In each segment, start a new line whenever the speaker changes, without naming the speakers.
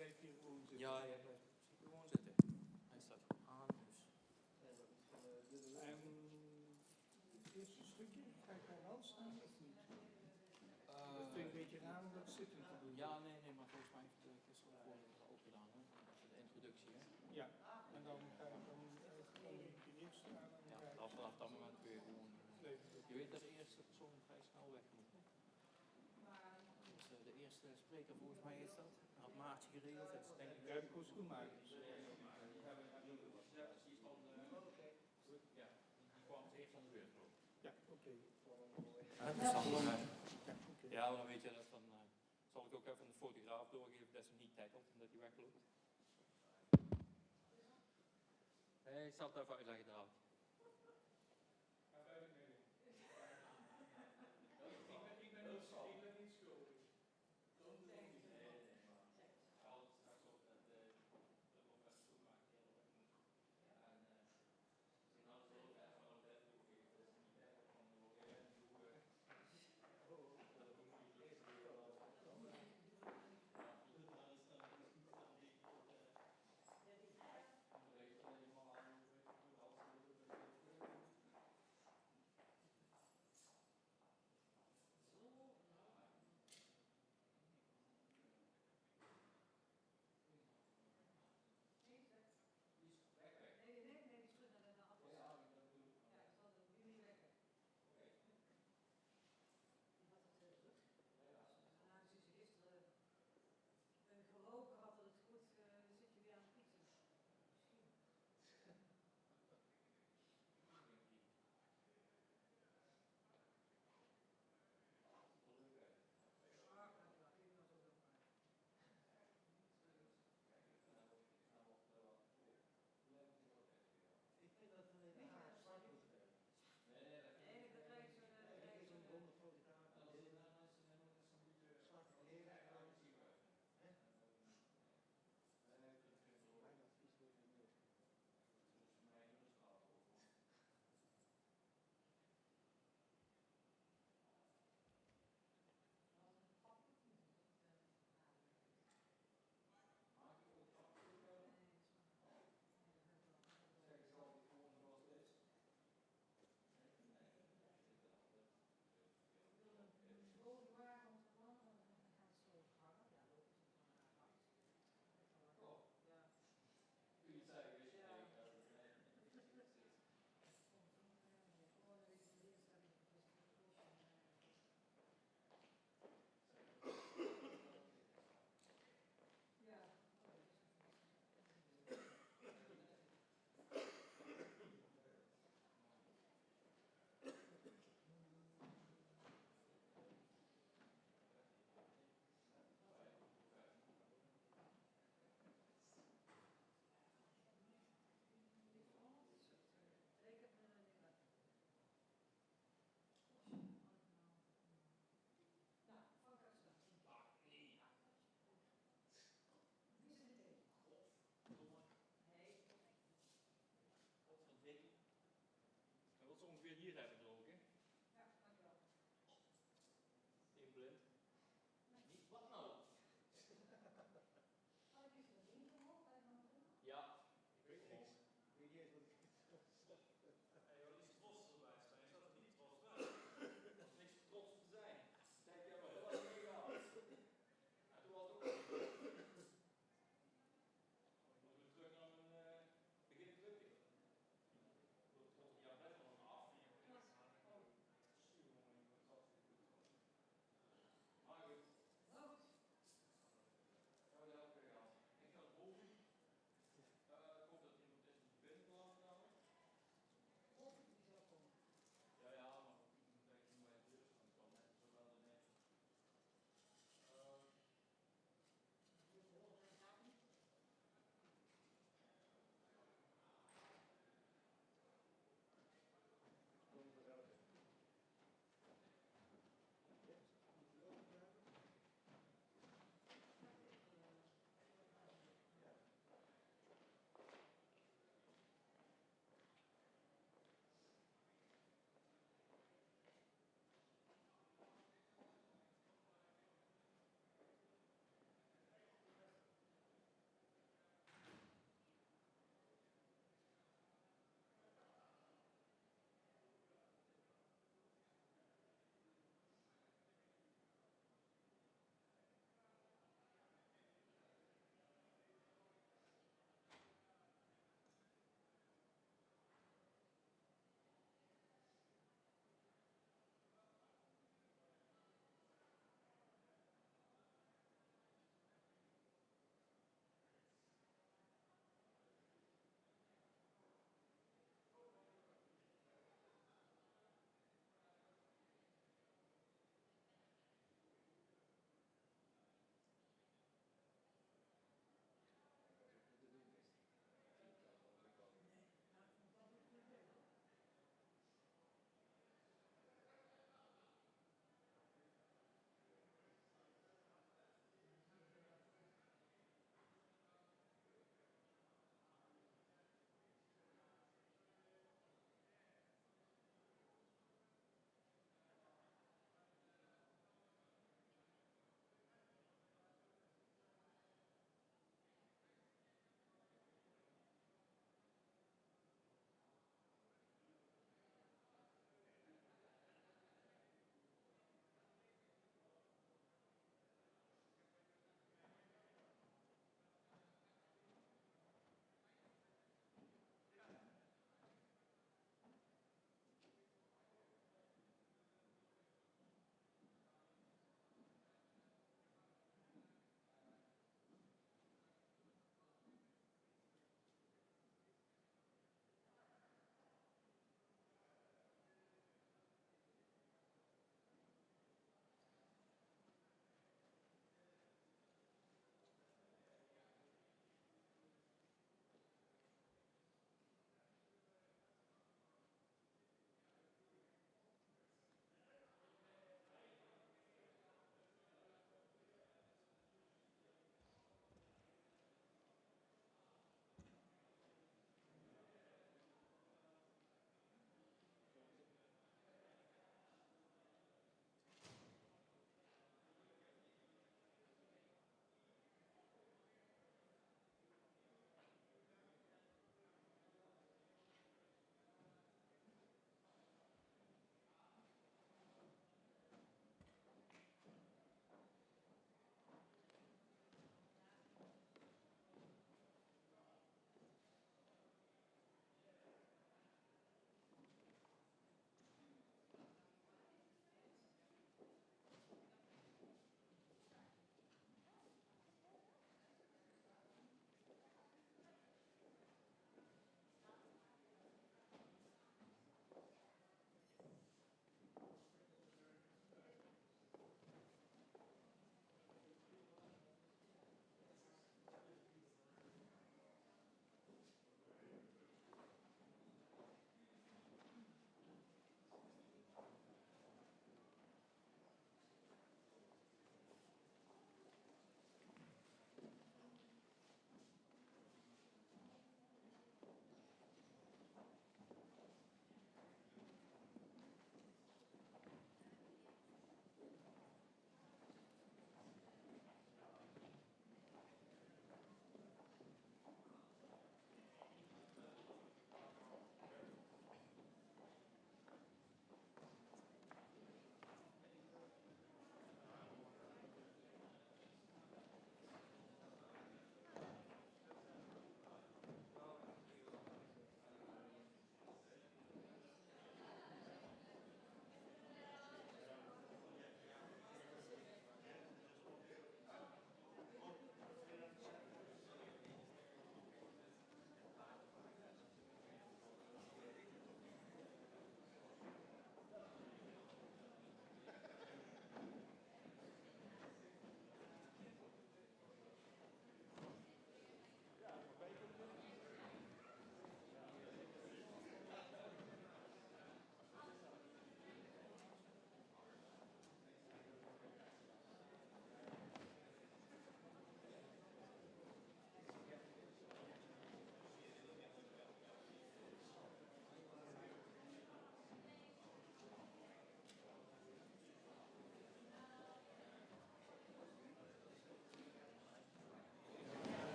blijf hier gewoon zitten.
Ja, jij blijft gewoon zitten. Hij staat gewoon aan, dus.
Het eerste stukje, ga ik bij hand staan of niet? Dat vind ik een beetje raar om dat zitten te doen.
Ja, nee, maar volgens mij heeft de gisteren al gedaan, hè? De introductie, hè?
Ja, en dan ga ik dan gewoon een keer eerst staan. En
ja, vanaf dat moment kun je gewoon. Je weet dat de eerste persoon vrij snel weg moet. Dus de eerste spreker, volgens mij is dat. Had Maartje geregeld. Dat is denk ik.
Ja, heb ik gewoon schoenmakers.
Ja, die kwam het eerst aan de beurt.
Ja, oké.
Ja, maar dan weet je dat dan. Zal ik ook even de fotograaf doorgeven dat ze niet tackelt en dat hij wegloopt. Nee, ik zal het even uitleggen daar.
Ik ben niet schuldig.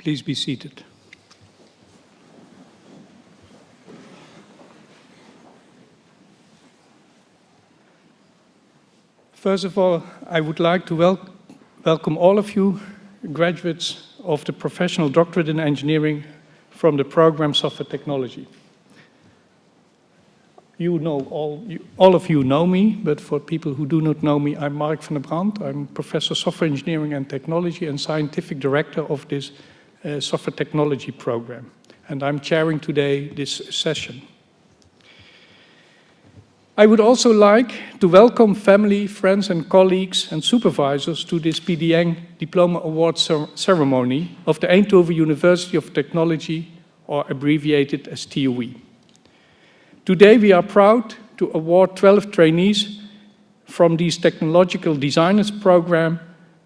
Please be seated. First of all, I would like to welcome all of you, graduates of the Professional Doctorate in Engineering from the program Software Technology. You know, all of you know me, but for people who do not know me, I'm Mark van der Brand. I'm Professor of Software Engineering and Technology and Scientific Director of this Software Technology program. And I'm chairing today this session. I would also like to welcome family, friends and colleagues and supervisors to this PDN Diploma Award ceremony of the Eindhoven University of Technology, or abbreviated as TUE. Today we are proud to award 12 trainees from this Technological Designers program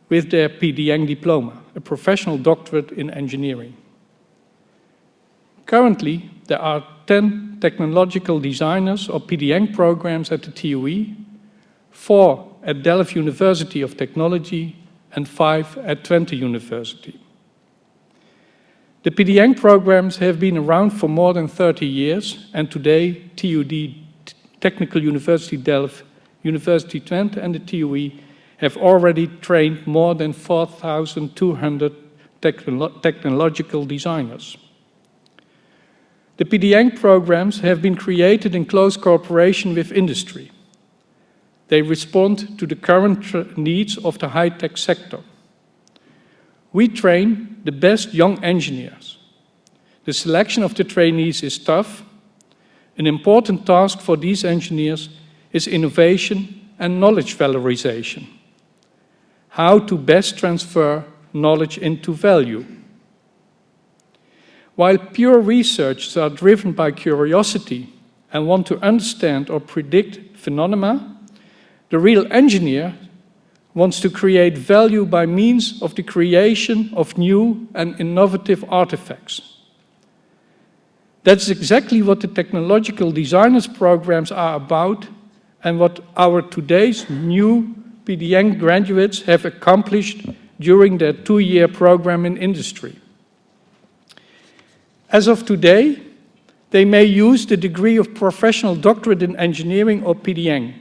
with their PDN diploma, a professional doctorate in engineering. Currently, there are 10 technological designers or PDN programs at the TUE, 4 at Delft University of Technology, and 5 at Twente University. The PDN programs have been around for more than 30 years, and today TUD, Technical University Delft, University Twente, and the TUE have already trained more than 4,200 technological designers. The PDN programs have been created in close cooperation with industry. They respond to the current needs of the high-tech sector. We train the best young engineers. The selection of the trainees is tough. An important task for these engineers is innovation and knowledge valorization. How to best transfer knowledge into value. While pure researchers are driven by curiosity and want to understand or predict phenomena, the real engineer wants to create value by means of the creation of new and innovative artifacts. That's exactly what the Technological Designers programs are about and what our today's new PDN graduates have accomplished during their 2-year program in industry. As of today, they may use the degree of Professional Doctorate in Engineering or PDN.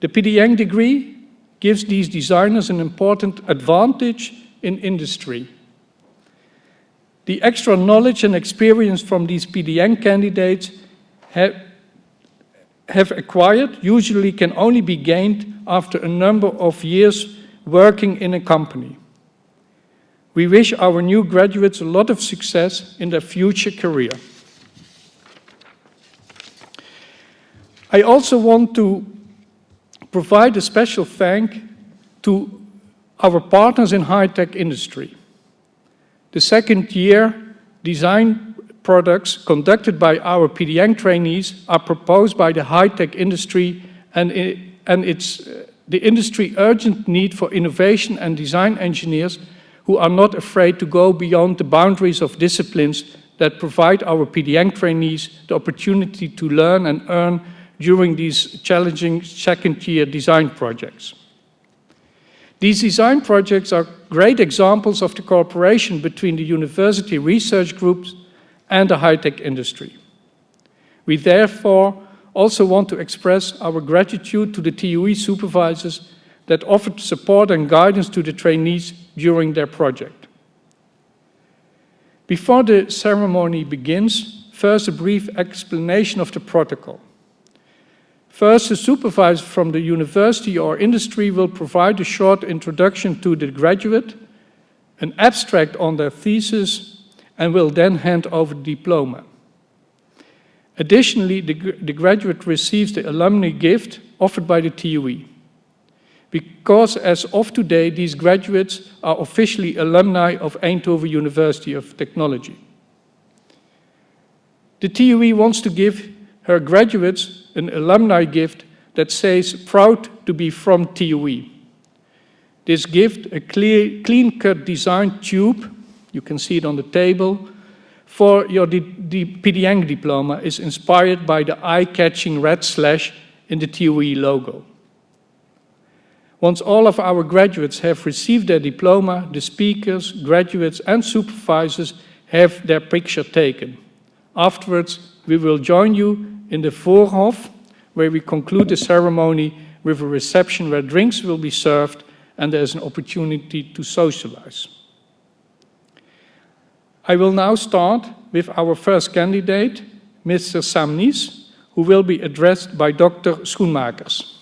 The PDN degree gives these designers an important advantage in industry. The extra knowledge and experience from these PDN candidates have acquired usually can only be gained after a number of years working in a company. We wish our new graduates a lot of success in their future career. I also want to provide a special thank to our partners in high-tech industry. The second-year design products conducted by our PDN trainees are proposed by the high-tech industry and the industry urgent need for innovation and design engineers who are not afraid to go beyond the boundaries of disciplines that provide our PDN trainees the opportunity to learn and earn during these challenging second-year design projects. These design projects are great examples of the cooperation between the university research groups and the high-tech industry. We therefore also want to express our gratitude to the TUE supervisors that offered support and guidance to the trainees during their project. Before the ceremony begins, first a brief explanation of the protocol. First, a supervisor from the university or industry will provide a short introduction to the graduate, an abstract on their thesis, and will then hand over the diploma. Additionally, the graduate receives the alumni gift offered by the TUE. Because as of today, these graduates are officially alumni of Eindhoven University of Technology. The TUE wants to give her graduates an alumni gift that says, "Proud to be from TUE." This gift, a clean-cut design tube, you can see it on the table, for your PDN diploma is inspired by the eye-catching red slash in the TUE logo. Once all of our graduates have received their diploma, the speakers, graduates and supervisors have their picture taken. Afterwards, we will join you in the Voorhof, where we conclude the ceremony with a reception where drinks will be served and there's an opportunity to socialize. I will now start with our first candidate, Mr. Samnis, who will be addressed by Dr. Schoenmakers.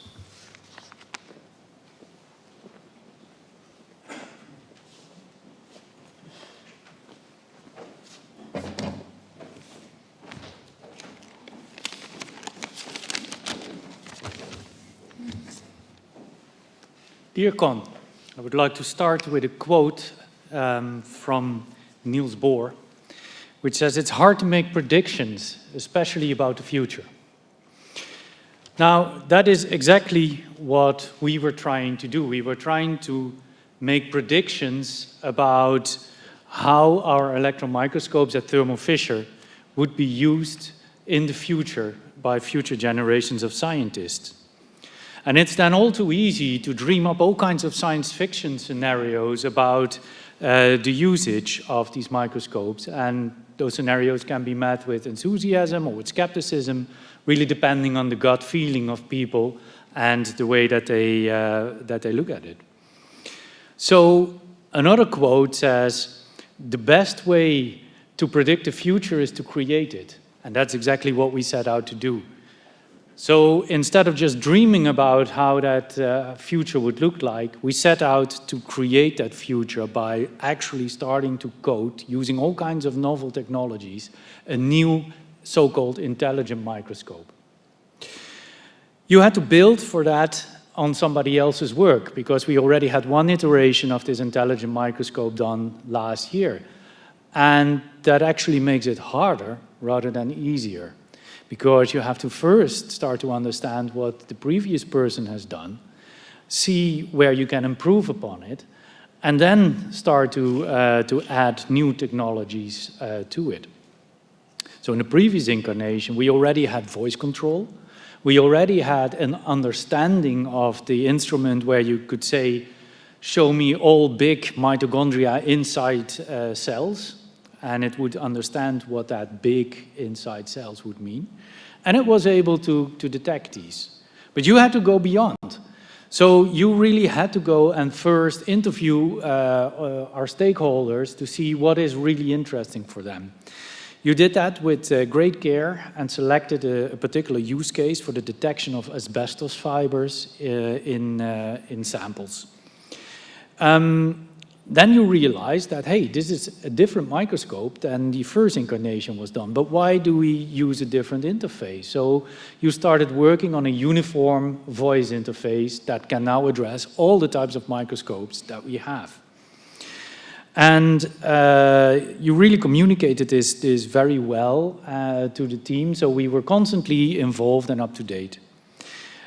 Dear Con, I would like to start with a quote from Niels Bohr, which says, "It's hard to make predictions, especially about the future." Now, that is exactly what we were trying to do. We were trying to make predictions about how our electron microscopes at Thermo Fisher would be used in the future by future generations of scientists. And it's then all too easy to dream up all kinds of science fiction scenarios about the usage of these microscopes, and those scenarios can be met with enthusiasm or with skepticism, really depending on the gut feeling of people and the way that they look at it. So another quote says, "The best way to predict the future is to create it." And that's exactly what we set out to do. So instead of just dreaming about how that future would look like, we set out to create that future by actually starting to code, using all kinds of novel technologies, a new so-called intelligent microscope. You had to build for that on somebody else's work, because we already had one iteration of this intelligent microscope done last year. And that actually makes it harder rather than easier, because you have to first start to understand what the previous person has done, see where you can improve upon it, and then start to add new technologies to it. So in the previous incarnation, we already had voice control. We already had an understanding of the instrument where you could say, "Show me all big mitochondria inside cells," and it would understand what that big inside cells would mean. And it was able to detect these. But you had to go beyond. So you really had to go and first interview our stakeholders to see what is really interesting for them. You did that with great care and selected a particular use case for the detection of asbestos fibers in samples. Then you realize that, hey, this is a different microscope than the first incarnation was done, but why do we use a different interface? So you started working on a uniform voice interface that can now address all the types of microscopes that we have. And you really communicated this very well to the team, so we were constantly involved and up to date.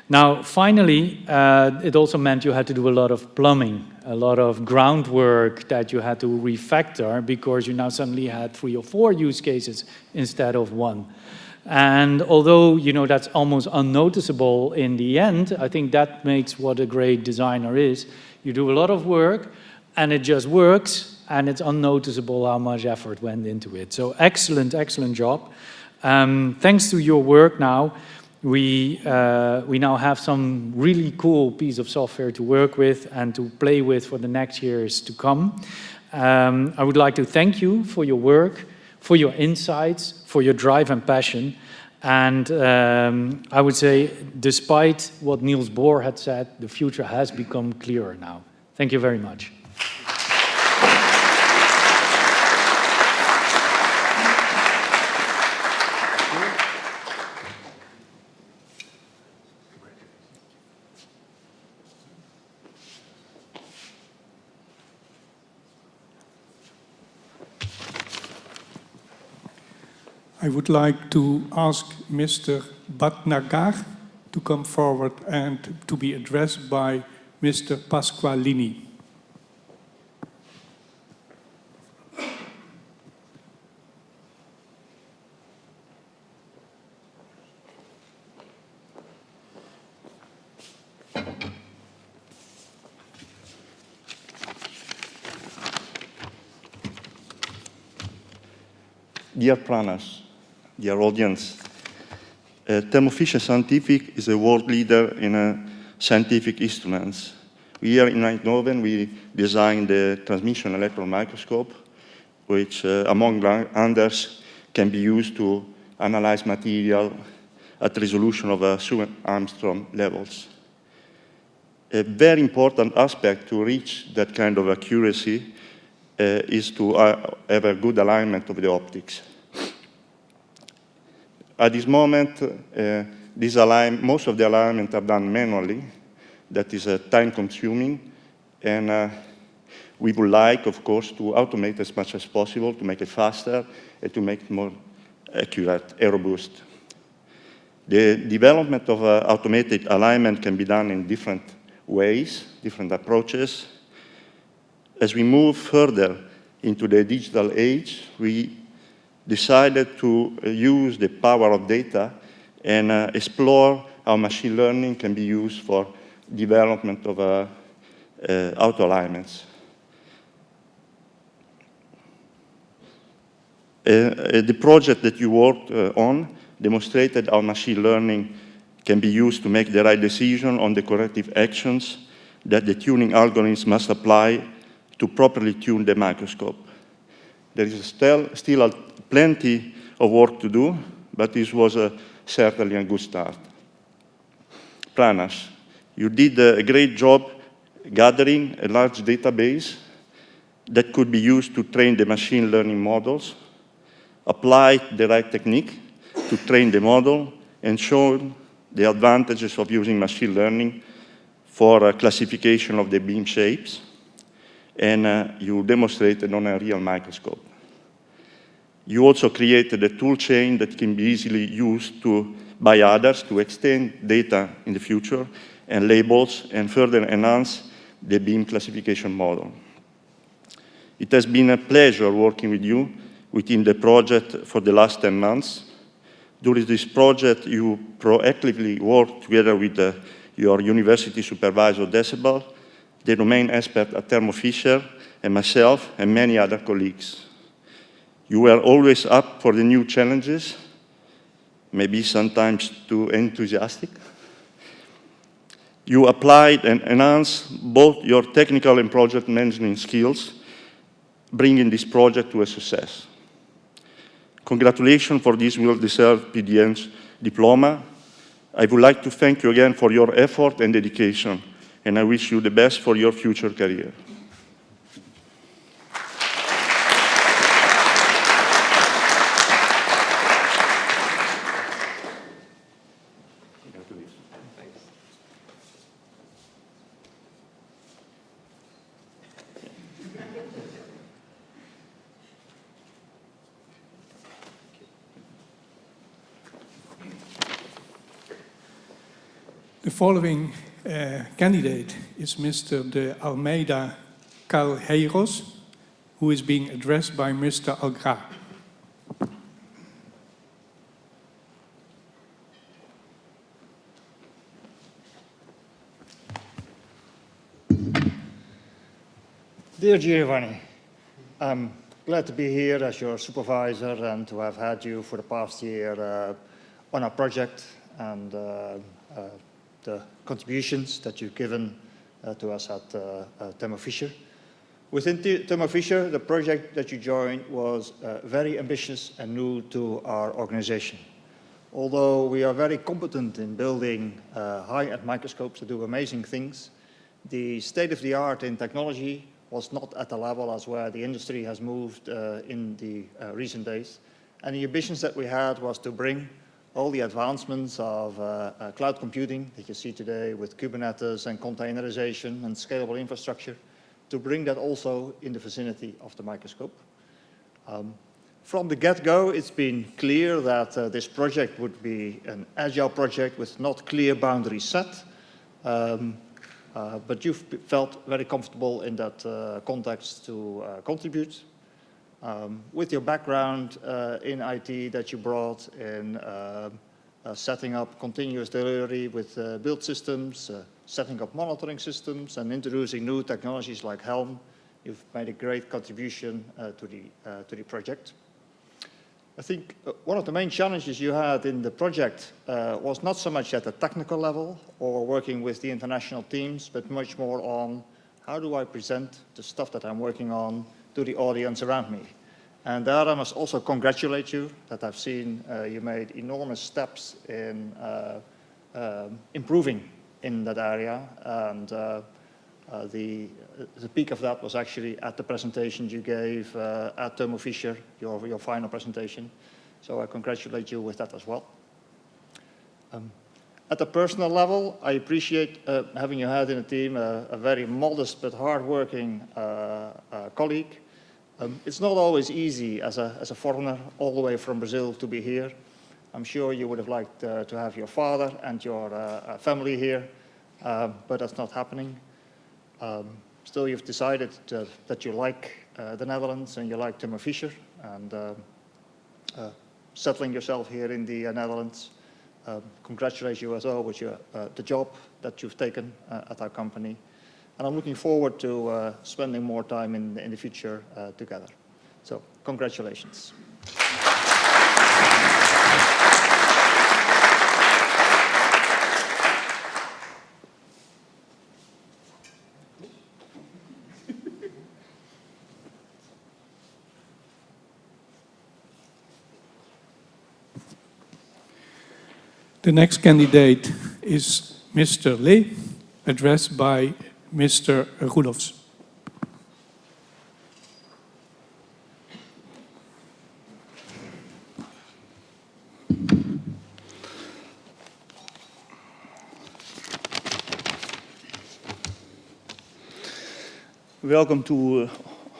Now, finally, it also meant you had to do a lot of plumbing, a lot of groundwork that you had to refactor, because you now suddenly had 3 or 4 use cases instead of 1. And although, you know, that's almost unnoticeable in the end, I think that makes what a great designer is. You do a lot of work, and it just works, and it's unnoticeable how much effort went into it. So excellent, excellent job. Thanks to your work now, we now have some really cool piece of software to work with and to play with for the next years to come. I would like to thank you for your work, for your insights, for your drive and passion. And I would say, despite what Niels Bohr had said, the future has become clearer now. Thank you very much.
I would like to ask Mr. Bhatnagar to come forward and to be addressed by Mr. Pasqualini.
Dear planners, dear audience, Thermo Fisher Scientific is a world leader in scientific instruments. Here in Eindhoven, we designed the transmission electron microscope, which, among others, can be used to analyze material at resolution of Sue-Armstrong levels. A very important aspect to reach that kind of accuracy is to have a good alignment of the optics. At this moment, most of the alignment are done manually. That is time-consuming, and we would like, of course, to automate as much as possible to make it faster and to make it more accurate and robust. The development of automated alignment can be done in different ways, different approaches. As we move further into the digital age, we decided to use the power of data and explore how machine learning can be used for development of auto alignments. The project that you worked on demonstrated how machine learning can be used to make the right decision on the corrective actions that the tuning algorithms must apply to properly tune the microscope. There is still plenty of work to do, but this was certainly a good start. Planners, you did a great job gathering a large database that could be used to train the machine learning models, applied the right technique to train the model, and showed the advantages of using machine learning for classification of the beam shapes, and you demonstrated on a real microscope. You also created a tool chain that can be easily used by others to extend data in the future and labels and further enhance the beam classification model. It has been a pleasure working with you within the project for the last 10 months. During this project, you proactively worked together with your university supervisor, Decibel, the domain expert at Thermo Fisher, and myself, and many other colleagues. You were always up for the new challenges, maybe sometimes too enthusiastic. You applied and enhanced both your technical and project management skills, bringing this project to a success. Congratulations for this well-deserved PDN diploma. I would like to thank you again for your effort and dedication, and I wish you the best for your future career.
The following candidate is Mr. de Almeida Calheiros, who is being addressed by Mr. Algra.
Dear Giovanni, I'm glad to be here as your supervisor and to have had you for the past year on our project and the contributions that you've given to us at Thermo Fisher. Within Thermo Fisher, the project that you joined was very ambitious and new to our organization. Although we are very competent in building high-end microscopes to do amazing things, the state-of-the-art in technology was not at the level as where the industry has moved in the recent days. And the ambitions that we had was to bring all the advancements of cloud computing that you see today with Kubernetes and containerization and scalable infrastructure, to bring that also in the vicinity of the microscope. From the get-go, it's been clear that this project would be an agile project with not clear boundaries set, but you've felt very comfortable in that context to contribute. With your background in IT that you brought in setting up continuous delivery with build systems, setting up monitoring systems, and introducing new technologies like Helm, you've made a great contribution to the project. I think one of the main challenges you had in the project was not so much at the technical level or working with the international teams, but much more on how do I present the stuff that I'm working on to the audience around me. And there I must also congratulate you that I've seen you made enormous steps in improving in that area. And the peak of that was actually at the presentation you gave at Thermo Fisher, your final presentation. So I congratulate you with that as well. At a personal level, I appreciate having you had in the team a very modest but hardworking colleague. It's not always easy as a foreigner all the way from Brazil to be here. I'm sure you would have liked to have your father and your family here, but that's not happening. Still, you've decided that you like the Netherlands and you like Thermo Fisher, and settling yourself here in the Netherlands. Congratulate you as well with the job that you've taken at our company. And I'm looking forward to spending more time in the future together. So, congratulations.
The next candidate is Mr. Lee, addressed by Mr. Rudolphs.
Welcome to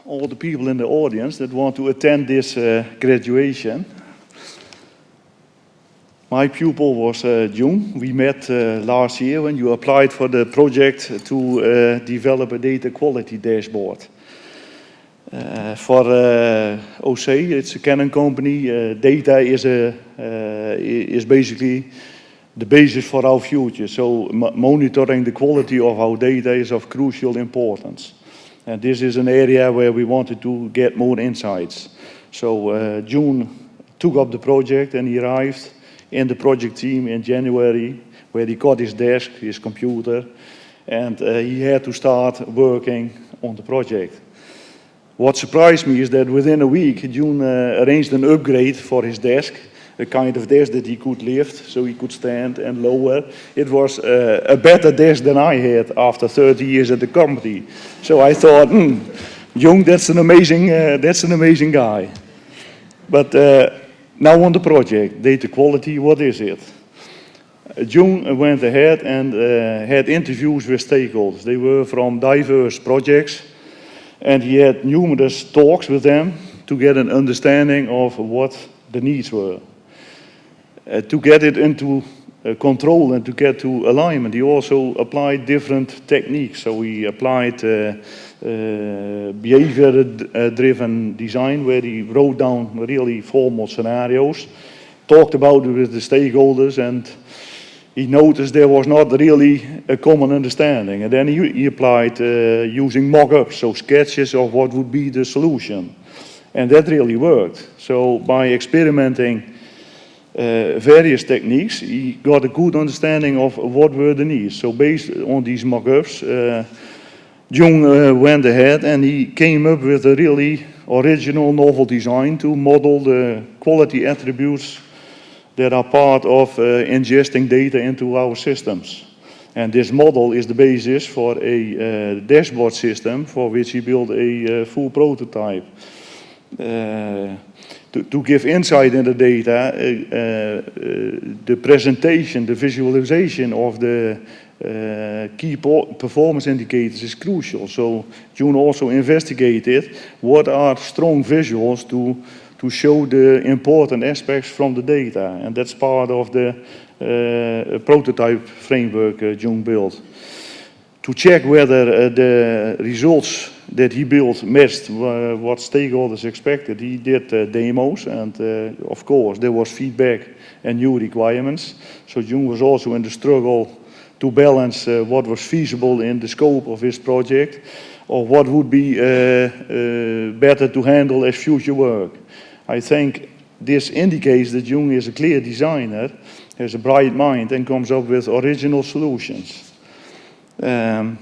all the people in the audience that want to attend this graduation. My pupil was June. We met last year when you applied for the project to develop a data quality dashboard. For OC, it's a Canon company. Data is basically the basis for our future. So monitoring the quality of our data is of crucial importance. And this is an area where we wanted to get more insights. So June took up the project and he arrived in the project team in January, where he got his desk, his computer, and he had to start working on the project. What surprised me is that within a week, June arranged an upgrade for his desk, a kind of desk that he could lift, so he could stand and lower. It was a better desk than I had after 30 years at the company. So I thought, Jung, that's an amazing guy. But now on the project, data quality, what is it? June went ahead and had interviews with stakeholders. They were from diverse projects, and he had numerous talks with them to get an understanding of what the needs were. To get it into control and to get to alignment, he also applied different techniques. So he applied behavior-driven design, where he wrote down really formal scenarios, talked about it with the stakeholders, and he noticed there was not really a common understanding. And then he applied using mock-ups, so sketches of what would be the solution. And that really worked. So by experimenting various techniques, he got a good understanding of what were the needs. So based on these mock-ups, Jung went ahead and he came up with a really original novel design to model the quality attributes that are part of ingesting data into our systems. And this model is the basis for a dashboard system for which he built a full prototype. To give insight in the data, the presentation, the visualization of the key performance indicators is crucial. So June also investigated what are strong visuals to show the important aspects from the data. And that's part of the prototype framework June built. To check whether the results that he built matched what stakeholders expected, he did demos, and of course there was feedback and new requirements. So Jung was also in the struggle to balance what was feasible in the scope of his project, or what would be better to handle as future work. I think this indicates that Jung is a clear designer, has a bright mind, and comes up with original solutions. On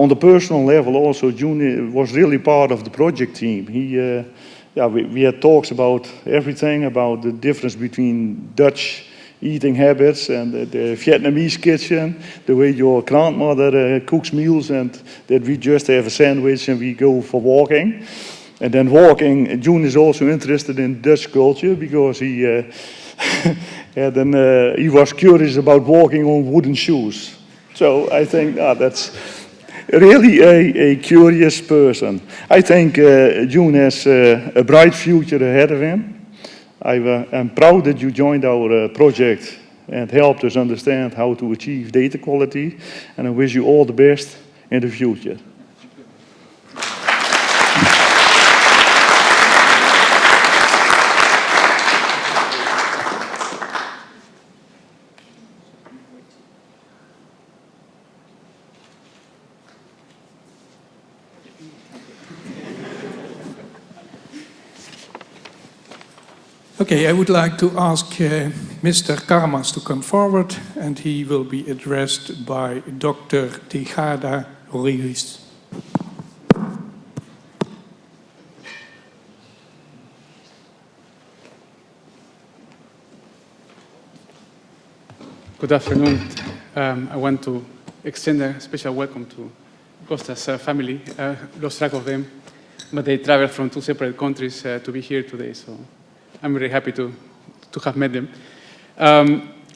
the personal level also, Jung was really part of the project team. We had talks about everything, about the difference between Dutch eating habits and the Vietnamese kitchen, the way your grandmother cooks meals, and that we just have a sandwich and we go for walking. And then walking, June is also interested in Dutch culture because he he was curious about walking on wooden shoes. So I think that's really a curious person. I think June has a bright future ahead of him. I'm proud that you joined our project and helped us understand how to achieve data quality, and I wish you all the best in the future.
Okay, I would like to ask Mr. Karmas to come forward, and he will be addressed by Dr. Tejada Ruiz.
Good afternoon. I want to extend a special welcome to Costa's family. Lost track of them, but they traveled from 2 separate countries to be here today, so I'm very happy to have met them.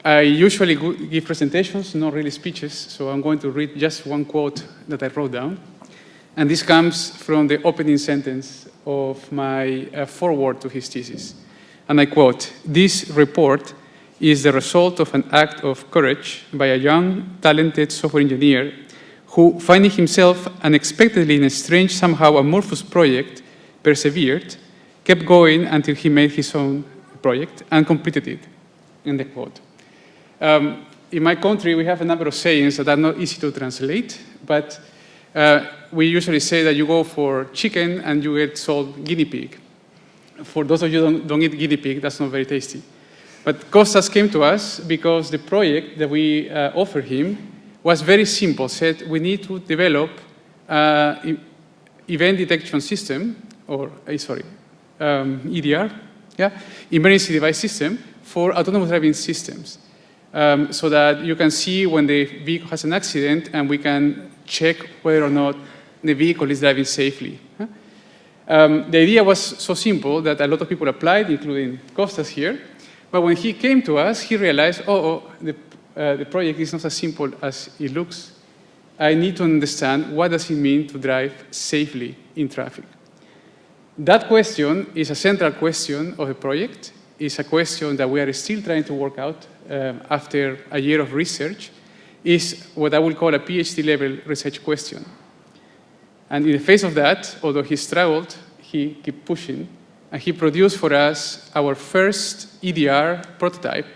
I usually give presentations, not really speeches, so I'm going to read just one quote that I wrote down. And this comes from the opening sentence of my foreword to his thesis. And I quote, "This report is the result of an act of courage by a young, talented software engineer who, finding himself unexpectedly in a strange, somehow amorphous project, persevered, kept going until he made his own project and completed it." End the quote. In my country, we have a number of sayings that are not easy to translate, but we usually say that you go for chicken and you get sold guinea pig. For those of you who don't eat guinea pig, that's not very tasty. But Kostas came to us because the project that we offered him was very simple. Said we need to develop event detection system, or EDR, emergency device system for autonomous driving systems, so that you can see when the vehicle has an accident and we can check whether or not the vehicle is driving safely. The idea was so simple that a lot of people applied, including Kostas here. But when he came to us, he realized, the project is not as simple as it looks. I need to understand what does it mean to drive safely in traffic. That question is a central question of the project. It's a question that we are still trying to work out after a year of research. Is what I would call a PhD-level research question. And in the face of that, although he struggled, he kept pushing, and he produced for us our first EDR prototype,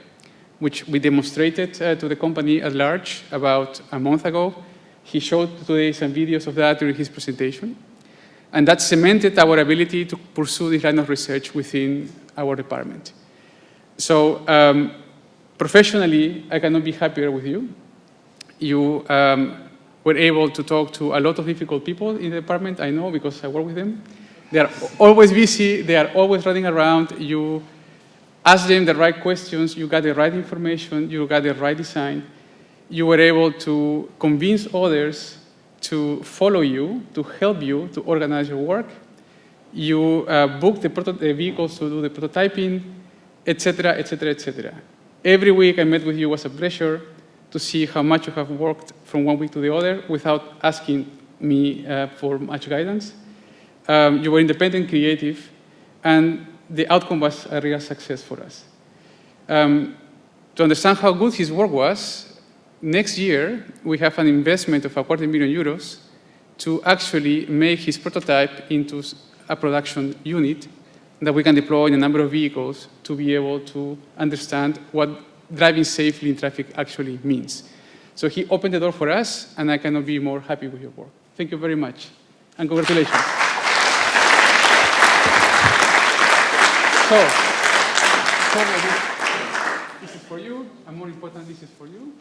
which we demonstrated to the company at large about a month ago. He showed today some videos of that during his presentation. And that cemented our ability to pursue this line of research within our department. So professionally, I cannot be happier with you. You were able to talk to a lot of difficult people in the department, I know, because I work with them. They are always busy, they are always running around. You ask them the right questions, you got the right information, you got the right design. You were able to convince others to follow you, to help you to organize your work. You booked the vehicles to do the prototyping, etc., etc., etc. Every week I met with you was a pleasure to see how much you have worked from one week to the other without asking me for much guidance. You were independent, creative, and the outcome was a real success for us. To understand how good his work was, next year we have an investment of €250,000 to actually make his prototype into a production unit that we can deploy in a number of vehicles to be able to understand what driving safely in traffic actually means. So he opened the door for us, and I cannot be more happy with your work. Thank you very much, and congratulations. So, This is for you, and more important, this is for you.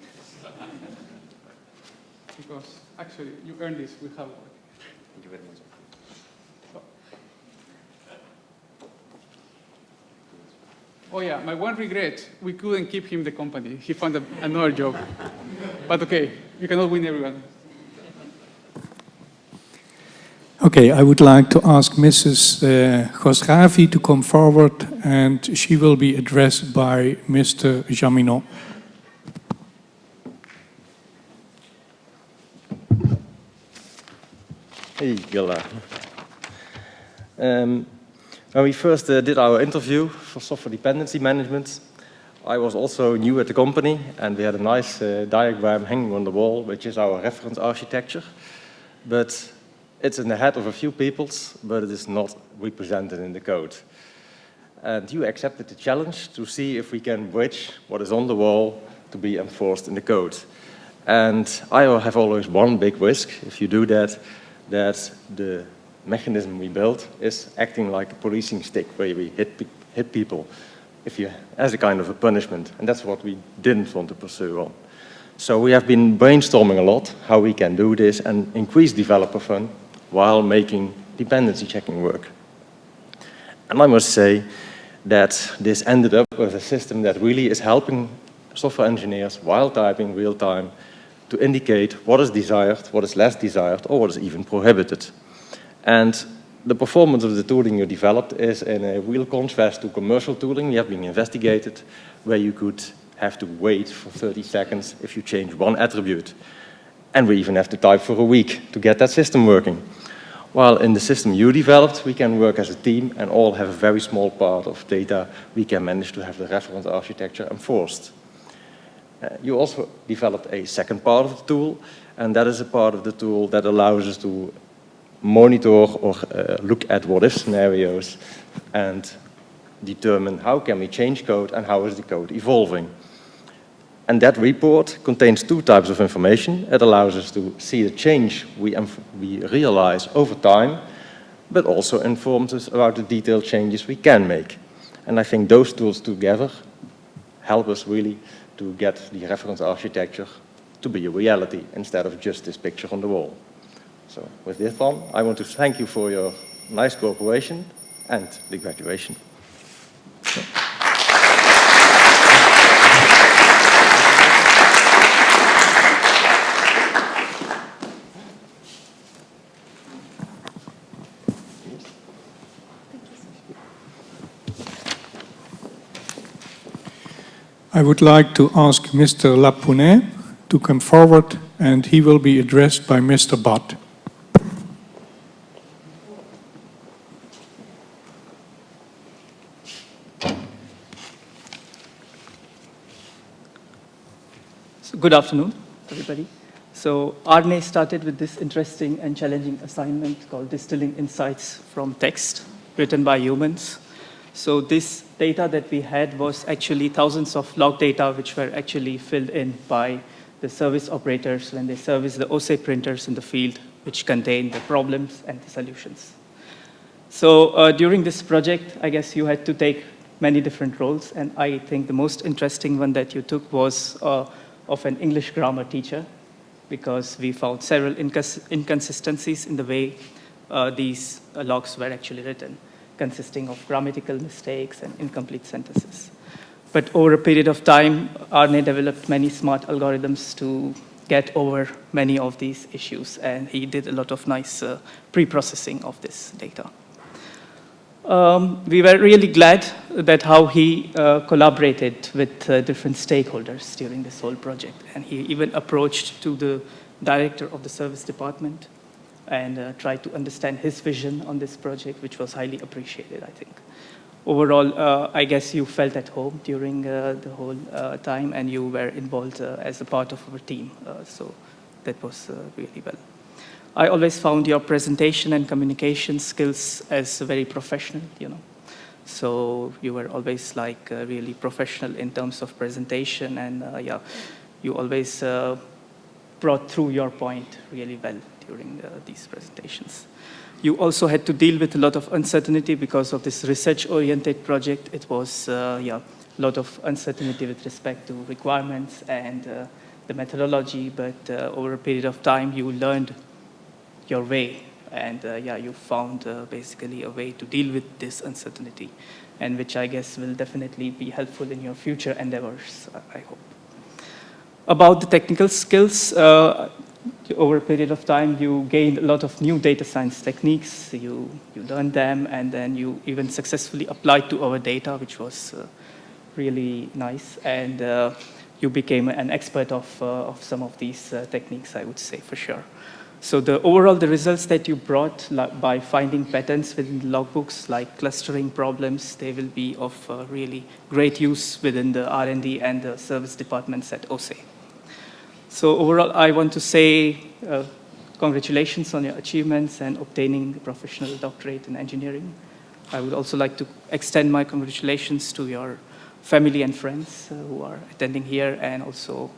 Because actually, you earned this with hard work.
Thank you very much.
Oh yeah, my one regret, we couldn't keep him the company. He found another job. But okay, you cannot win everyone.
Okay, I would like to ask Mrs. Ghosravi to come forward, and she will be addressed by Mr. Jaminot.
Hey, Gilda. When we first did our interview for software dependency management, I was also new at the company, and we had a nice diagram hanging on the wall, which is our reference architecture. But it's in the head of a few people, but it is not represented in the code. And you accepted the challenge to see if we can bridge what is on the wall to be enforced in the code. And I have always one big risk, if you do that, that the mechanism we built is acting like a policing stick where we hit people as a kind of a punishment. And that's what we didn't want to pursue on. So we have been brainstorming a lot how we can do this and increase developer fun while making dependency checking work. And I must say that this ended up with a system that really is helping software engineers while typing real time to indicate what is desired, what is less desired, or what is even prohibited. And the performance of the tooling you developed is in a real contrast to commercial tooling we have been investigated, where you could have to wait for 30 seconds if you change one attribute. And we even have to type for a week to get that system working. While in the system you developed, we can work as a team and all have a very small part of data we can manage to have the reference architecture enforced. You also developed a second part of the tool, and that is a part of the tool that allows us to monitor or look at what-if scenarios and determine how can we change code and how is the code evolving. And that report contains two types of information. It allows us to see the change we realize over time, but also informs us about the detailed changes we can make. And I think those tools together help us really to get the reference architecture to be a reality instead of just this picture on the wall. So with this one, I want to thank you for your nice cooperation and the graduation.
I would like to ask Mr. Lapounet to come forward, and he will be addressed by Mr. Bott.
So good afternoon, everybody. So Arne started with this interesting and challenging assignment called Distilling Insights from Text, written by humans. So this data that we had was actually thousands of log data which were actually filled in by the service operators when they service the OSE printers in the field, which contain the problems and the solutions. So during this project, I guess you had to take many different roles, and I think the most interesting one that you took was of an English grammar teacher, because we found several inconsistencies in the way these logs were actually written, consisting of grammatical mistakes and incomplete sentences. But over a period of time, Arne developed many smart algorithms to get over many of these issues, and he did a lot of nice pre-processing of this data. We were really glad that how he collaborated with different stakeholders during this whole project, and he even approached to the director of the service department and tried to understand his vision on this project, which was highly appreciated, I think. Overall, I guess you felt at home during the whole time, and you were involved as a part of our team, so that was really well. I always found your presentation and communication skills as very professional, you know. So you were always like really professional in terms of presentation, and yeah, you always brought through your point really well during these presentations. You also had to deal with a lot of uncertainty because of this research-oriented project. It was, a lot of uncertainty with respect to requirements and the methodology, but over a period of time, you learned your way, and you found basically a way to deal with this uncertainty, and which I guess will definitely be helpful in your future endeavors, I hope. About the technical skills, over a period of time, you gained a lot of new data science techniques. You learned them, and then you even successfully applied to our data, which was really nice. And you became an expert of some of these techniques, I would say, for sure. So the results that you brought by finding patterns within the logbooks, like clustering problems, they will be of really great use within the R&D and the service departments at OSE. So overall, I want to say congratulations on your achievements and obtaining a professional doctorate in engineering. I would also like to extend my congratulations to your family and friends who are attending here, and also,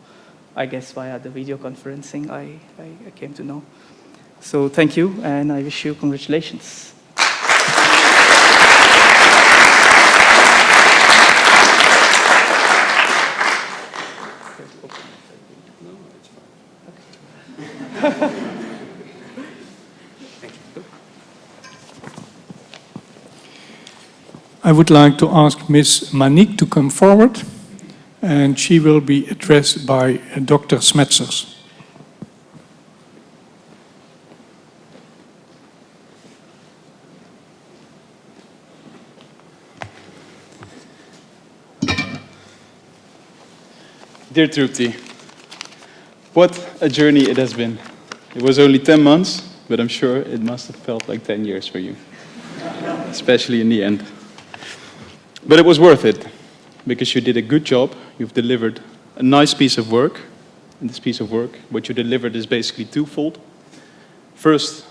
I guess, via the video conferencing I came to know. So thank you, and I wish you congratulations.
I would like to ask Ms. Manique to come forward, and she will be addressed by Dr. Smetsers.
Dear Trupti, what a journey it has been. It was only 10 months, but I'm sure it must have felt like 10 years for you, especially in the end. But it was worth it, because you did a good job. You've delivered a nice piece of work. And this piece of work, what you delivered is basically twofold. First,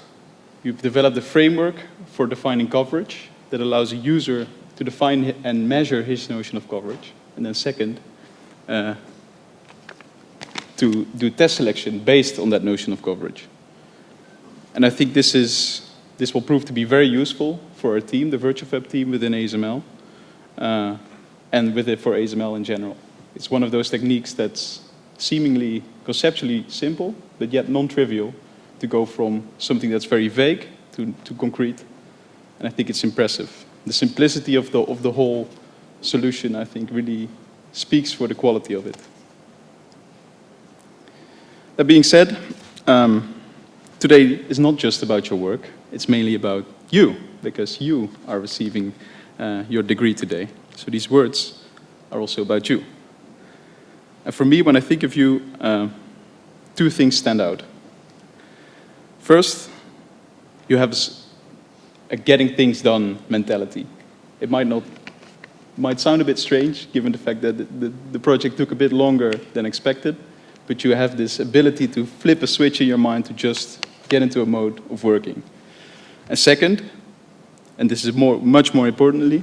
you've developed a framework for defining coverage that allows a user to define and measure his notion of coverage. And then second, to do test selection based on that notion of coverage. And I think this will prove to be very useful for our team, the VirtuFab team within ASML, and with it for ASML in general. It's one of those techniques that's seemingly conceptually simple, but yet non-trivial, to go from something that's very vague to concrete. And I think it's impressive. The simplicity of the whole solution, I think, really speaks for the quality of it. That being said, today is not just about your work, it's mainly about you, because you are receiving your degree today. So these words are also about you. And for me, when I think of you, two things stand out. First, you have a getting things done mentality. It might sound a bit strange, given the fact that the project took a bit longer than expected, but you have this ability to flip a switch in your mind to just get into a mode of working. And second, and this is much more importantly,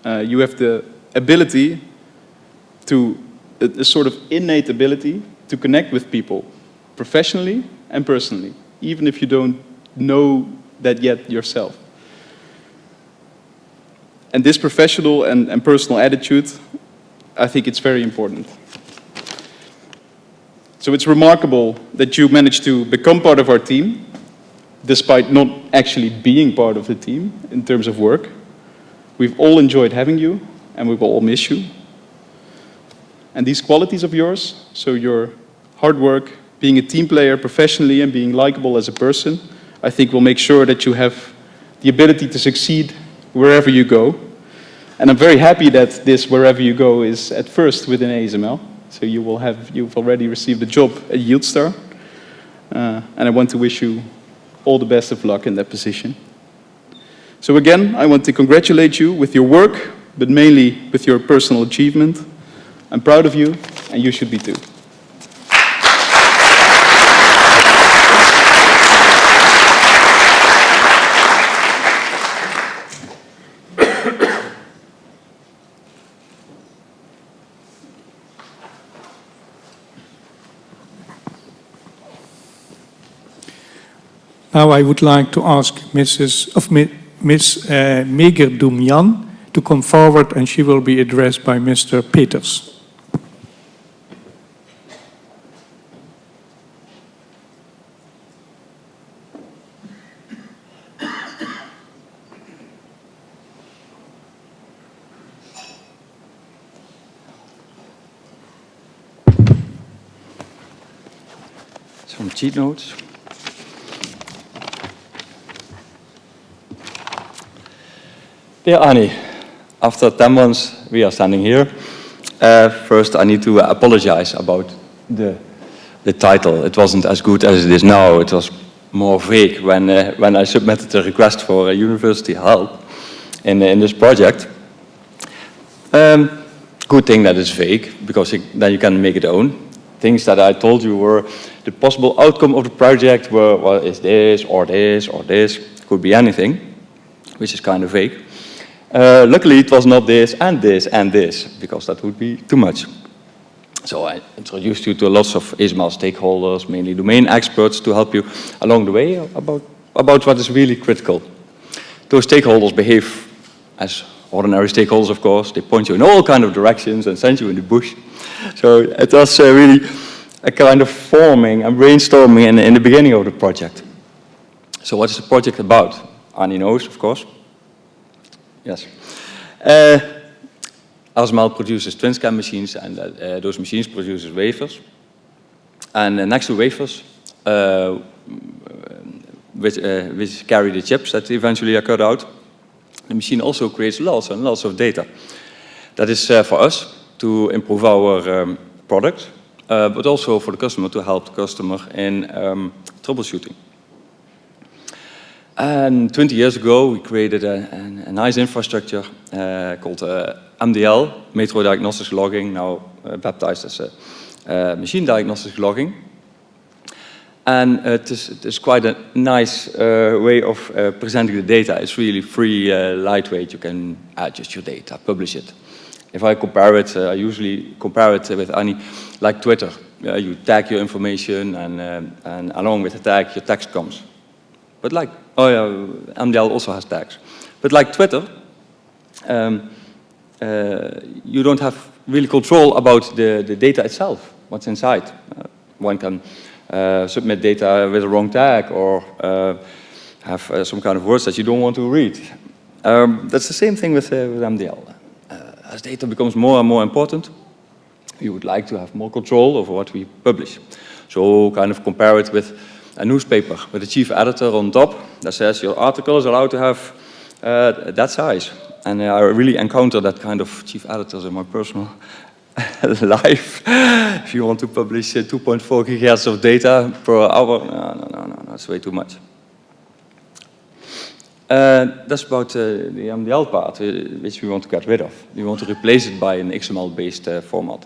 you have the ability to, a sort of innate ability to connect with people, professionally and personally, even if you don't know that yet yourself. And this professional and personal attitude, I think it's very important. So it's remarkable that you managed to become part of our team, despite not actually being part of the team in terms of work. We've all enjoyed having you, and we will all miss you. And these qualities of yours, so your hard work, being a team player professionally, and being likable as a person, I think will make sure that you have the ability to succeed wherever you go. And I'm very happy that this wherever you go is at first within ASML. So you've already received a job at YieldStar. And I want to wish you all the best of luck in that position. So again, I want to congratulate you with your work, but mainly with your personal achievement. I'm proud of you, and you should be too.
Now I would like to ask Miss Meger Doumyan to come forward, and she will be addressed by Mr. Peters.
Some cheat notes. Dear Annie, after 10 months we are standing here. First I need to apologize about the title. It wasn't as good as it is now. It was more vague when I submitted the request for university help in this project. Good thing that it's vague, because then you can make it own. Things that I told you were the possible outcome of the project were, well, is this, or this, or this. Could be anything, which is kind of vague. Luckily, it was not this, and this, and this, because that would be too much. So I introduced you to lots of ASML stakeholders, mainly domain experts, to help you along the way about what is really critical. Those stakeholders behave as ordinary stakeholders, of course. They point you in all kinds of directions and send you in the bush. So it was really a kind of forming and brainstorming in the beginning of the project. So what is the project about? Annie knows, of course. Yes. ASML produces TwinScan machines, and those machines produce wafers. And next to wafers, which carry the chips that eventually are cut out, the machine also creates lots and lots of data. That is for us to improve our product, but also for the customer, to help the customer in troubleshooting. And 20 years ago, we created a nice infrastructure called MDL, Metro Diagnostics Logging, now baptized as Machine Diagnostics Logging. And it is quite a nice way of presenting the data. It's really free, lightweight. You can adjust your data, publish it. If I compare it, I usually compare it with Annie, like Twitter. You tag your information, and along with the tag, your text comes. But like, oh yeah, MDL also has tags. But like Twitter, you don't have really control about the data itself, what's inside. One can submit data with a wrong tag, or have some kind of words that you don't want to read. That's the same thing with MDL. As data becomes more and more important, we would like to have more control over what we publish. So kind of compare it with a newspaper with a chief editor on top that says your article is allowed to have that size. And I really encounter that kind of chief editors in my personal life. If you want to publish 2.4 gigahertz of data per hour, no, that's way too much. That's about the MDL part, which we want to get rid of. We want to replace it by an XML-based format.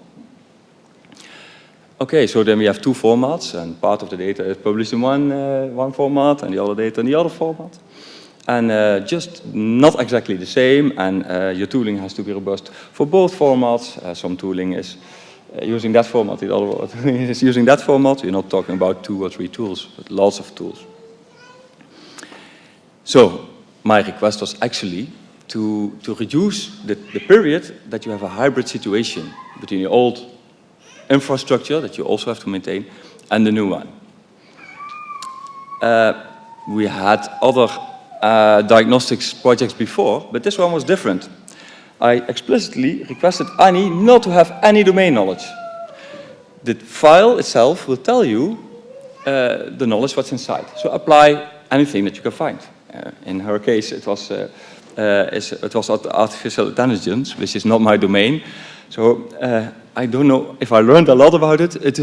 Okay, so then we have two formats, and part of the data is published in one format, and the other data in the other format. And just not exactly the same, and your tooling has to be robust for both formats. Some tooling is using that format, the other tooling is using that format. We're not talking about 2 or 3 tools, but lots of tools. So my request was actually to reduce the period that you have a hybrid situation between the old infrastructure that you also have to maintain and the new one. We had other diagnostics projects before, but this one was different. I explicitly requested Annie not to have any domain knowledge. The file itself will tell you the knowledge what's inside. So apply anything that you can find. In her case, it was artificial intelligence, which is not my domain. So I don't know if I learned a lot about it. It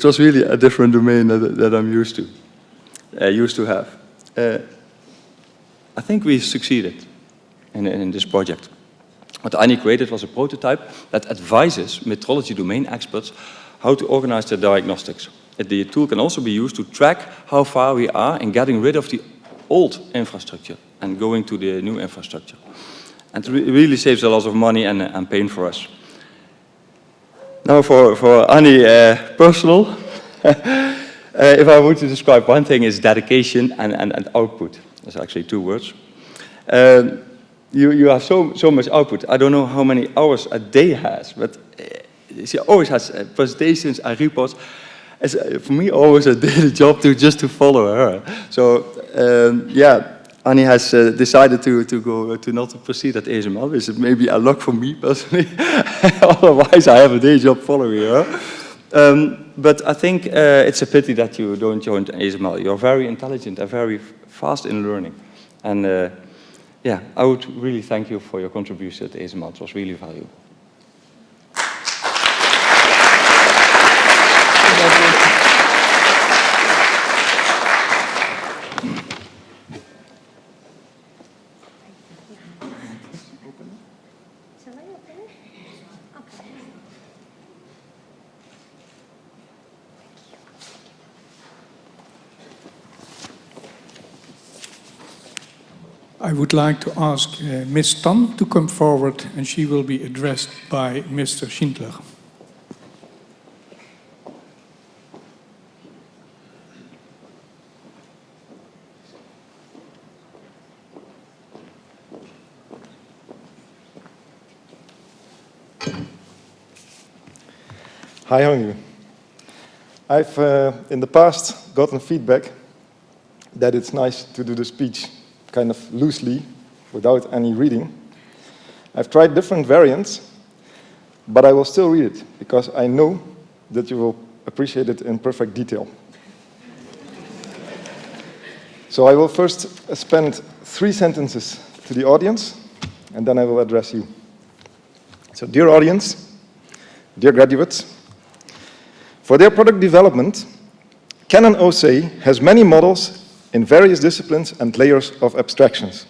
was really a different domain that I'm used to have. I think we succeeded in this project. What Annie created was a prototype that advises metrology domain experts how to organize their diagnostics. The tool can also be used to track how far we are in getting rid of the old infrastructure and going to the new infrastructure. And it really saves a lot of money and pain for us. Now for Annie personal, If I were to describe one thing, is dedication and output. That's actually 2 words. You have so much output. I don't know how many hours a day has, but she always has presentations and reports. It's for me always a daily job just to follow her. So yeah, Annie has decided to go to not to proceed at ASML, which is maybe a luck for me personally. Otherwise, I have a day job following her. But I think it's a pity that you don't join ASML. You're very intelligent and very fast in learning. And yeah, I would really thank you for your contribution to ASML. It was really valuable.
I would like to ask Ms. Tan to come forward, and she will be addressed by Mr. Schindler.
Hi, Hongyu. I've, in the past, gotten feedback that it's nice to do the speech kind of loosely, without any reading. I've tried different variants, but I will still read it, because I know that you will appreciate it in perfect detail. So I will first spend 3 sentences to the audience, and then I will address you. So, dear audience, dear graduates, for their product development, Canon OC has many models in various disciplines and layers of abstractions.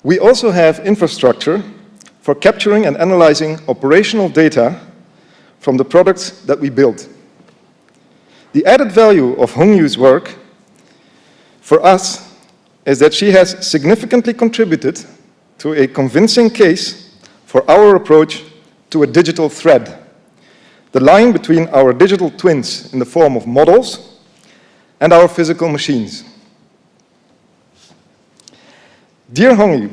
We also have infrastructure for capturing and analyzing operational data from the products that we build. The added value of Hongyu's work for us is that she has significantly contributed to a convincing case for our approach to a digital thread, the line between our digital twins in the form of models and our physical machines. Dear Hongyu,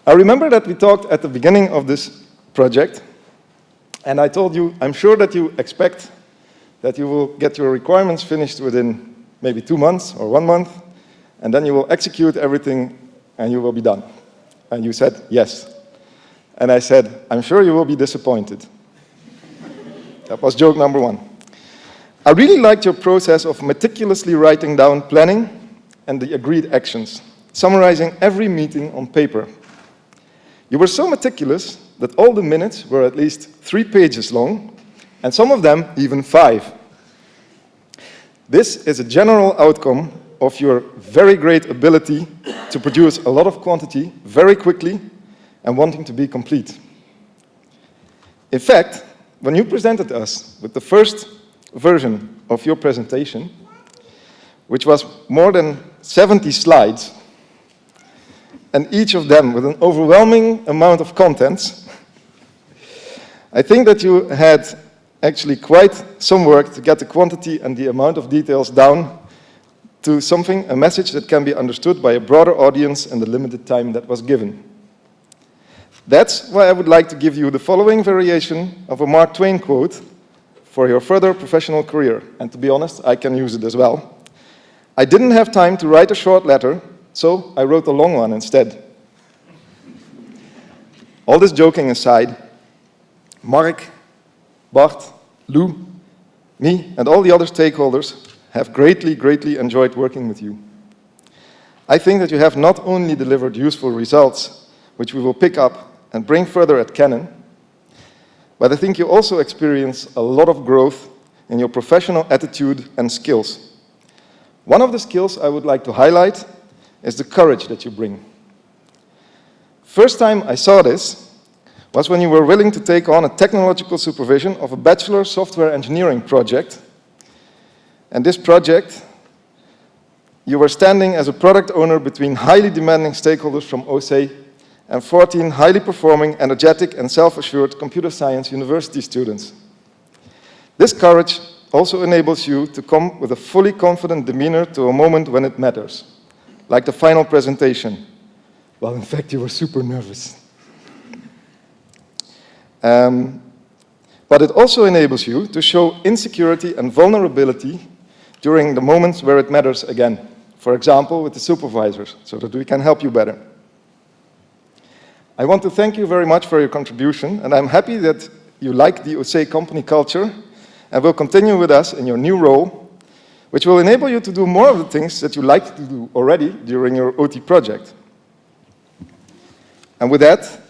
I remember that we talked at the beginning of this project, and I told you, I'm sure that you expect that you will get your requirements finished within maybe 2 months or 1 month, and then you will execute everything and you will be done. And you said, yes. And I said, I'm sure you will be disappointed. That was joke number 1. I really liked your process of meticulously writing down planning and the agreed actions, summarizing every meeting on paper. You were so meticulous that all the minutes were at least 3 pages long, and some of them even 5. This is a general outcome of your very great ability to produce a lot of quantity very quickly and wanting to be complete. In fact, when you presented us with the first version of your presentation, which was more than 70 slides, and each of them with an overwhelming amount of contents, I think that you had actually quite some work to get the quantity and the amount of details down to something, a message that can be understood by a broader audience in the limited time that was given. That's why I would like to give you the following variation of a Mark Twain quote for your further professional career. And to be honest, I can use it as well. I didn't have time to write a short letter, so I wrote a long one instead. All this joking aside, Mark, Bart, Lou, me, and all the other stakeholders have greatly enjoyed working with you. I think that you have not only delivered useful results, which we will pick up and bring further at Canon, but I think you also experience a lot of growth in your professional attitude and skills. One of the skills I would like to highlight is the courage that you bring. First time I saw this was when you were willing to take on a technological supervision of a bachelor software engineering project. And this project, you were standing as a product owner between highly demanding stakeholders from OC and 14 highly performing, energetic, and self-assured computer science university students. This courage also enables you to come with a fully confident demeanor to a moment when it matters, like the final presentation. Well, in fact, you were super nervous. But it also enables you to show insecurity and vulnerability during the moments where it matters again. For example, with the supervisors, so that we can help you better. I want to thank you very much for your contribution, and I'm happy that you like the OC company culture and will continue with us in your new role, which will enable you to do more of the things that you liked to do already during your OT project. And with that,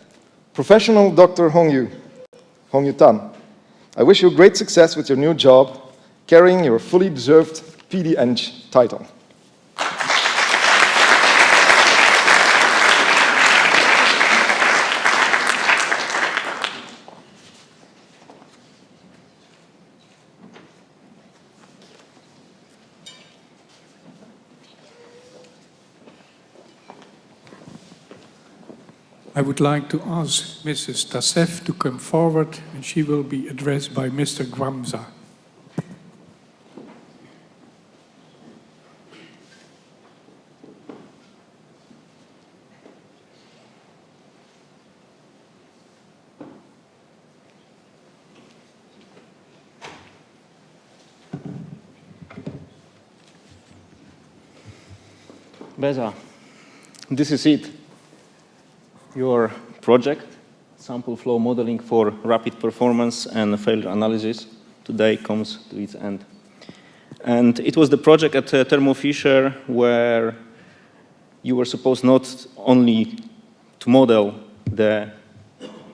professional Dr. Hongyu Tan, I wish you great success with your new job, carrying your fully deserved PD-Eng title.
I would like to ask Mrs. Tassef to come forward, and she will be addressed by Mr. Gwamza.
Beza, this is it. Your project, sample flow modeling for rapid performance and failure analysis, today comes to its end. And it was the project at Thermo Fisher where you were supposed not only to model the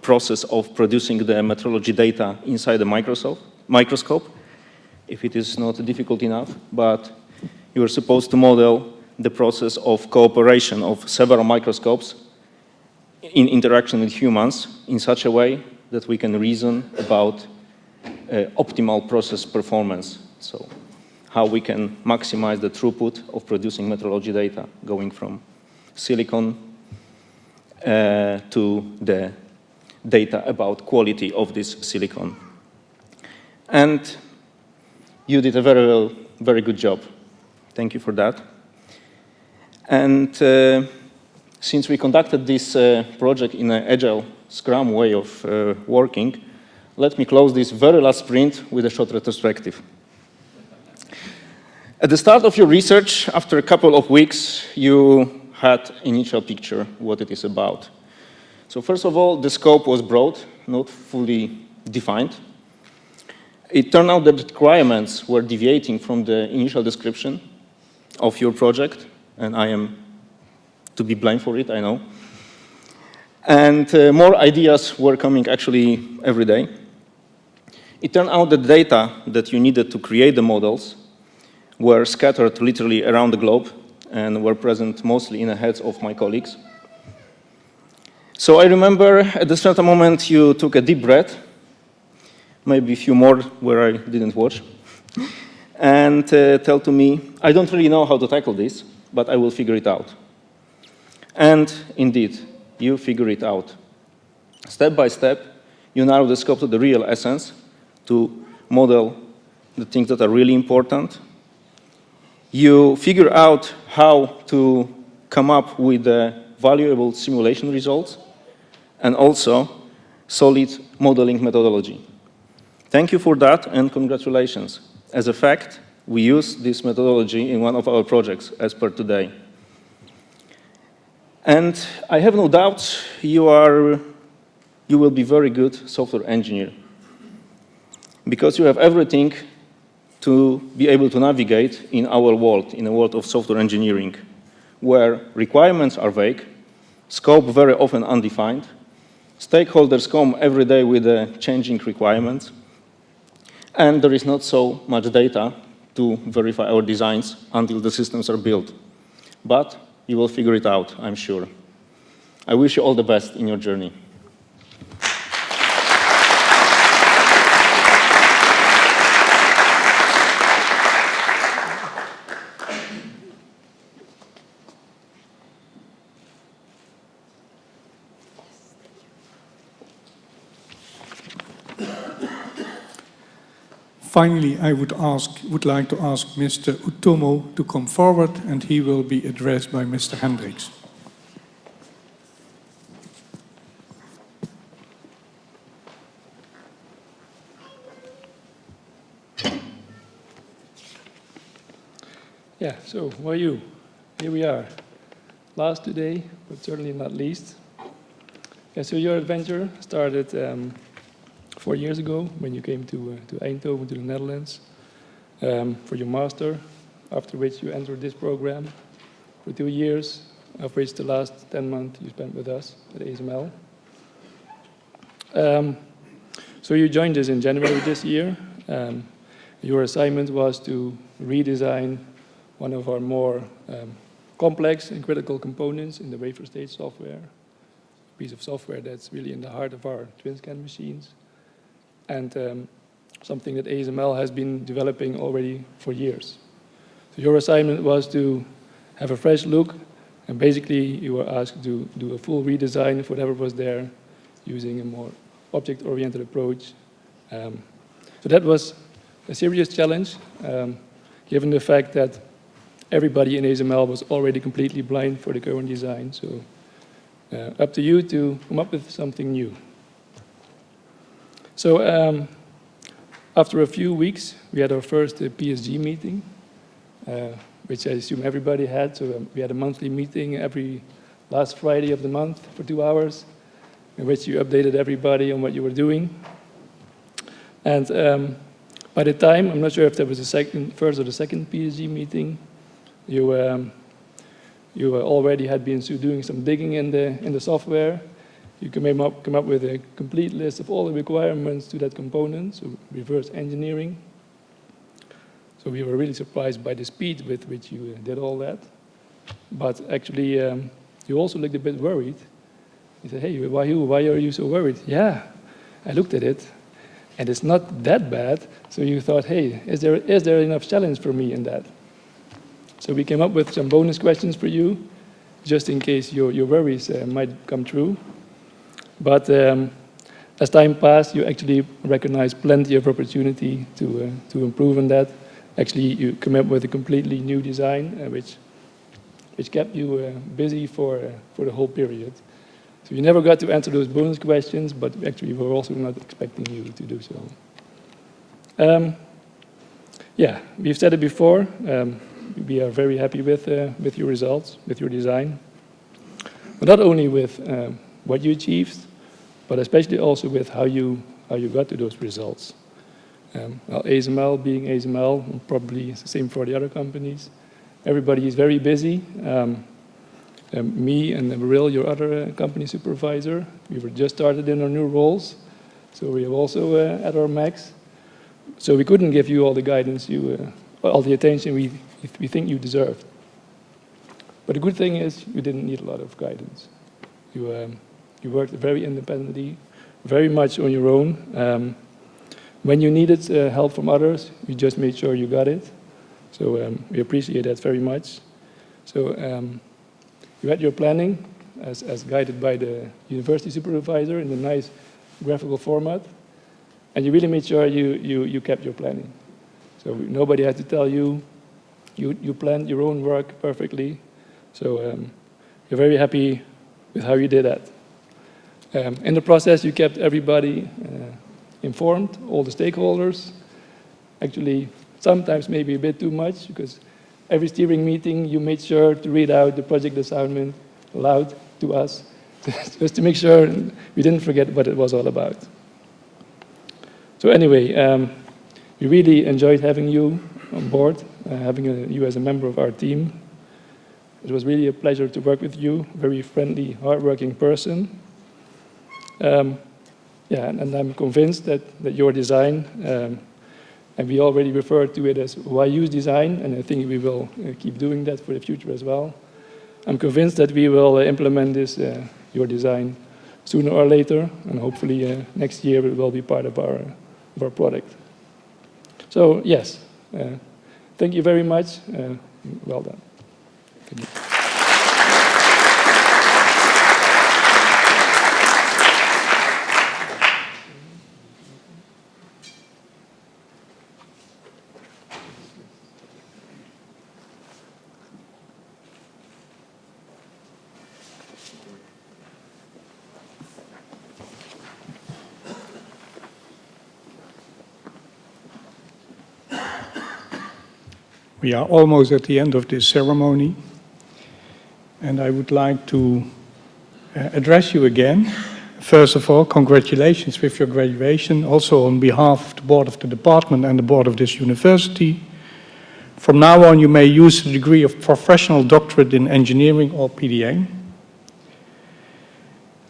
process of producing the metrology data inside the microscope, if it is not difficult enough, but you were supposed to model the process of cooperation of several microscopes in interaction with humans in such a way that we can reason about optimal process performance. So how we can maximize the throughput of producing metrology data going from silicon to the data about quality of this silicon. And you did a very good job. Thank you for that. And since we conducted this project in an agile Scrum way of working, let me close this very last sprint with a short retrospective. At the start of your research, after a couple of weeks, you had initial picture what it is about. So first of all, the scope was broad, not fully defined. It turned out that the requirements were deviating from the initial description of your project, and I am to be blamed for it, I know. And more ideas were coming actually every day. It turned out that the data that you needed to create the models were scattered literally around the globe and were present mostly in the heads of my colleagues. So I remember at a certain moment you took a deep breath, maybe a few more where I didn't watch, and tell to me, I don't really know how to tackle this, but I will figure it out. And indeed, you figure it out. Step by step, you narrow the scope to the real essence, to model the things that are really important. You figure out how to come up with valuable simulation results and also solid modeling methodology. Thank you for that and congratulations. As a fact, we use this methodology in one of our projects as per today. And I have no doubt you will be very good software engineer because you have everything to be able to navigate in our world, in a world of software engineering, where requirements are vague, scope very often undefined, stakeholders come every day with changing requirements, and there is not so much data to verify our designs until the systems are built. But you will figure it out, I'm sure. I wish you all the best in your journey.
Finally, I would like to ask Mr. Utomo to come forward, and he will be addressed by Mr. Hendricks.
Yeah, so who are you? Here we are. Last today, but certainly not least. Yeah, so your adventure started 4 years ago when you came to Eindhoven, to the Netherlands, for your master, after which you entered this program for 2 years, of which the last 10 months you spent with us at ASML. So you joined us in January this year. Your assignment was to redesign one of our more complex and critical components in the wafer stage software, a piece of software that's really in the heart of our TwinScan machines, and something that ASML has been developing already for years. So your assignment was to have a fresh look, and basically you were asked to do a full redesign of whatever was there using a more object-oriented approach. So that was a serious challenge, given the fact that everybody in ASML was already completely blind for the current design. So up to you to come up with something new. So after a few weeks, we had our first PSG meeting, which I assume everybody had. So we had a monthly meeting every last Friday of the month for 2 hours, in which you updated everybody on what you were doing. And by the time, I'm not sure if there was a first or the second PSG meeting, you already had been doing some digging in the software. You can come up with a complete list of all the requirements to that component, so reverse engineering. So we were really surprised by the speed with which you did all that. But actually, you also looked a bit worried. You said, hey, why are you so worried? Yeah, I looked at it, and it's not that bad. So you thought, hey, is there enough challenge for me in that? So we came up with some bonus questions for you, just in case your worries might come true. But as time passed, you actually recognized plenty of opportunity to improve on that. Actually, you came up with a completely new design, which kept you busy for the whole period. So you never got to answer those bonus questions, but actually we were also not expecting you to do so. Yeah, we've said it before. We are very happy with your results, with your design. But not only with what you achieved, but especially also with how you got to those results. Well, ASML being ASML, and probably it's the same for the other companies. Everybody is very busy. Me and Maril, your other company supervisor, we were just started in our new roles, so we are also at our max. So we couldn't give you all the guidance, all the attention we think you deserved. But the good thing is you didn't need a lot of guidance. You worked very independently, very much on your own. When you needed help from others, you just made sure you got it. So we appreciate that very much. So you had your planning as guided by the university supervisor in a nice graphical format. And you really made sure you kept your planning. So nobody had to tell you. You planned your own work perfectly. So you're very happy with how you did that. In the process, you kept everybody informed, all the stakeholders. Actually, sometimes maybe a bit too much, because every steering meeting, you made sure to read out the project assignment aloud to us, just to make sure we didn't forget what it was all about. So anyway, we really enjoyed having you on board, having you as a member of our team. It was really a pleasure to work with you, very friendly, hardworking person. Yeah, and I'm convinced that your design, and we already referred to it as why use design, and I think we will keep doing that for the future as well. I'm convinced that we will implement this, your design, sooner or later, and hopefully next year it will be part of our product. So yes, thank you very much. Well done. Thank you.
We are almost at the end of this ceremony, and I would like to address you again. First of all, congratulations with your graduation, also on behalf of the board of the department and the board of this university. From now on, you may use the degree of professional doctorate in engineering or PDN.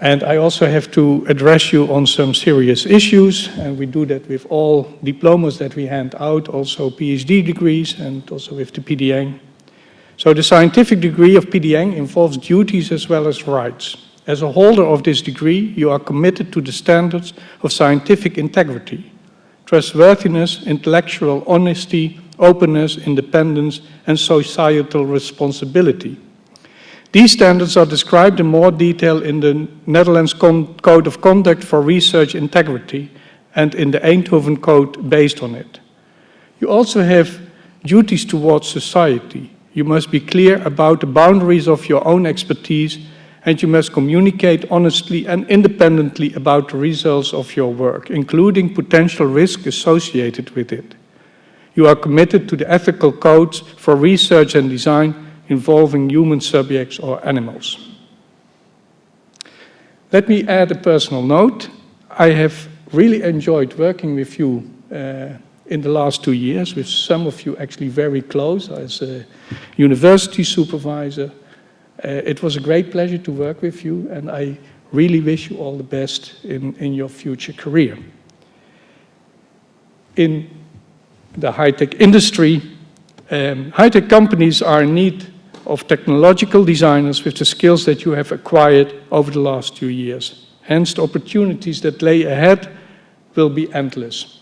And I also have to address you on some serious issues, and we do that with all diplomas that we hand out, also PhD degrees, and also with the PDN. So the scientific degree of PDN involves duties as well as rights. As a holder of this degree, you are committed to the standards of scientific integrity, trustworthiness, intellectual honesty, openness, independence, and societal responsibility. These standards are described in more detail in the Netherlands Code of Conduct for Research Integrity and in the Eindhoven Code based on it. You also have duties towards society. You must be clear about the boundaries of your own expertise, and you must communicate honestly and independently about the results of your work, including potential risk associated with it. You are committed to the ethical codes for research and design involving human subjects or animals. Let me add a personal note. I have really enjoyed working with you in the last 2 years, with some of you actually very close as a university supervisor. It was a great pleasure to work with you, and I really wish you all the best in your future career. In the high-tech industry, high-tech companies are in need of technological designers with the skills that you have acquired over the last 2 years. Hence, the opportunities that lay ahead will be endless.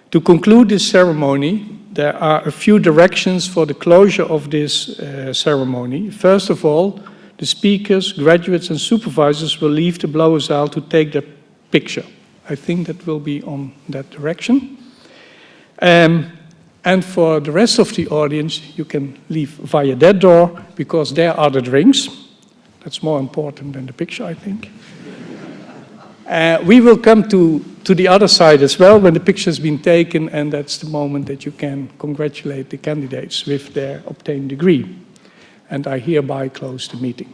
To conclude this ceremony, there are a few directions for the closure of this ceremony. First of all, the speakers, graduates, and supervisors will leave the Blauwe to take their picture. I think that will be on that direction. And for the rest of the audience, you can leave via that door, because there are the drinks. That's more important than the picture, I think. We will come to the other side as well when the picture has been taken, and that's the moment that you can congratulate the candidates with their obtained degree. And I hereby close the meeting.